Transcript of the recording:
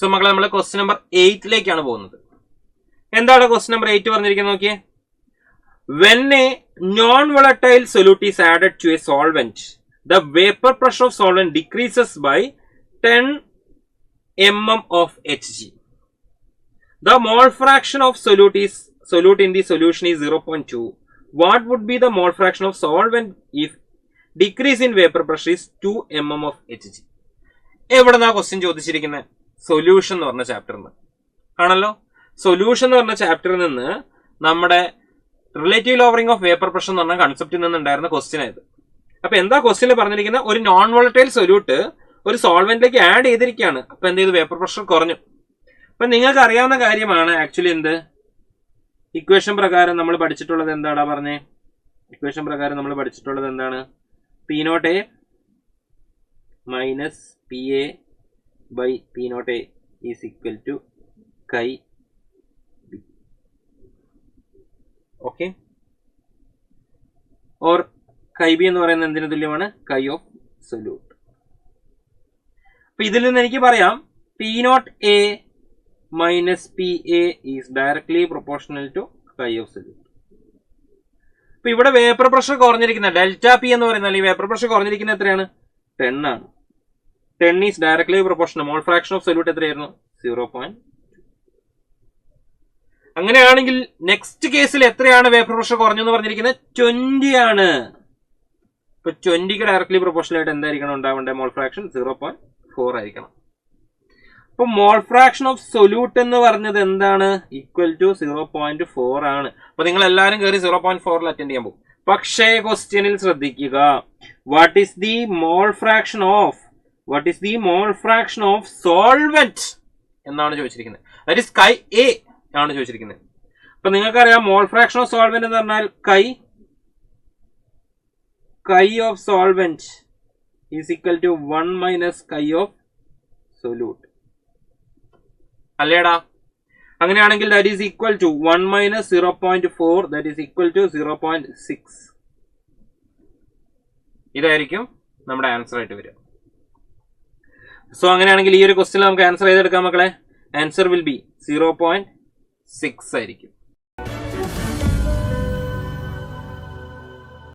So മക്കളെ നമ്മൾ question number 8ലേക്കാണ് പോകുന്നത്. എന്താണ് ക്വസ്റ്റ്യൻ നമ്പർ 8 പറഞ്ഞിരിക്കുന്നത് നോക്കിയേ. When a non-volatile solute is added to a solvent, the vapor pressure of solvent decreases by 10 mm of Hg. The mole fraction of solute in the solution is 0.2. What would be the mole fraction of solvent if decrease in vapor pressure is 2 mm of Hg? എവിടെന്നാ question ചോദിച്ചിരിക്കുന്നത്? Solution എന്ന് പറഞ്ഞ ചാപ്റ്ററിൽ നിന്ന് ആണല്ലോ. Solution എന്ന് പറഞ്ഞ ചാപ്റ്ററിൽ നിന്ന് നമ്മുടെ relative lowering of vapour pressure എന്ന് പറഞ്ഞ കൺസെപ്റ്റിൽ നിന്നുണ്ടായിരുന്ന ക്വസ്റ്റ്യൻ ആയത്. അപ്പൊ എന്താ ക്വസ്റ്റ്യനിൽ പറഞ്ഞിരിക്കുന്നത്? ഒരു നോൺ വോളറ്റൈൽ സൊല്യൂട്ട് ഒരു സോൾവെന്റിലേക്ക് ആഡ് ചെയ്തിരിക്കുകയാണ്. അപ്പൊ എന്ത് ചെയ്തു? വേപ്പർ പ്രഷർ കുറഞ്ഞു. അപ്പൊ നിങ്ങൾക്ക് അറിയാവുന്ന കാര്യമാണ് ആക്ച്വലി എന്ത് ഇക്വേഷൻ പ്രകാരം നമ്മൾ പഠിച്ചിട്ടുള്ളത് എന്താടാ പറഞ്ഞേ? ഇക്വേഷൻ പ്രകാരം നമ്മൾ പഠിച്ചിട്ടുള്ളത് എന്താണ്? P0A minus PA by P0A is equal to chi B. Okay, or chi B എന്ന് പറയുന്നത് എന്തിനു തുല്യമാണ്? chi of solute. അപ്പൊ ഇതിൽ നിന്ന് എനിക്ക് പറയാം P0A minus PA is directly proportional to chi of solute. അപ്പൊ ഇവിടെ വേപ്പർ പ്രഷർ കുറഞ്ഞിരിക്കുന്ന ഡെൽറ്റ പി എന്ന് പറയുന്നത് ഈ വേപ്പർ പ്രഷർ കുറഞ്ഞിരിക്കുന്നത് എത്രയാണ്? 10 ആണ്. 10 is directly proportional. Mole fraction of solute എത്രയായിരുന്നു? 0.2. അങ്ങനെയാണെങ്കിൽ നെക്സ്റ്റ് കേസിൽ എത്രയാണ് വേപ്പർ പ്രഷർ കുറഞ്ഞെന്ന് പറഞ്ഞിരിക്കുന്നത്? 20 ആണ്. ഇപ്പൊ 20ക്ക് ഡയറക്ട്ലി പ്രൊപ്പോർഷണൽ ആയിട്ട് എന്തായിരിക്കണം ഉണ്ടാവേണ്ടത്? മോൾ ഫ്രാക്ഷൻ 0.4 ആയിരിക്കണം. അപ്പൊ മോൾ ഫ്രാക്ഷൻ ഓഫ് സൊല്യൂട്ട് എന്ന് പറഞ്ഞത് എന്താണ്? ഈക്വൽ ടു 0.4 ആണ്. അപ്പൊ നിങ്ങൾ എല്ലാവരും കയറി 0.4 അറ്റൻഡ് ചെയ്യാൻ പോകും. പക്ഷേ ക്വസ്റ്റ്യനിൽ ശ്രദ്ധിക്കുക, what is the mole fraction of solvent എന്നാണ് ചോദിച്ചിരിക്കുന്നത്. ദാറ്റ് ഈസ് chi A ആണ് ചോദിച്ചിരിക്കുന്നത്. അപ്പൊ നിങ്ങൾക്കറിയാം മോൾ ഫ്രാക്ഷൻ ഓഫ് സോൾവെന്റ് എന്ന് പറഞ്ഞാൽ chi of solvent is equal to 1 minus chi of solute അല്ലേടാ? അങ്ങനെയാണെങ്കിൽ that is equal to 1 minus 0.4 that is equal to 0.6. ഇതായിരിക്കും നമ്മുടെ ആൻസർ ആയിട്ട് വരിക. സോ അങ്ങനെയാണെങ്കിൽ ഈ ഒരു ക്വസ്റ്റ്യൻ നമുക്ക് ആൻസർ ചെയ്തെടുക്കാം മക്കളെ. ആൻസർ വിൽ ബി 0.6 ആയിരിക്കും.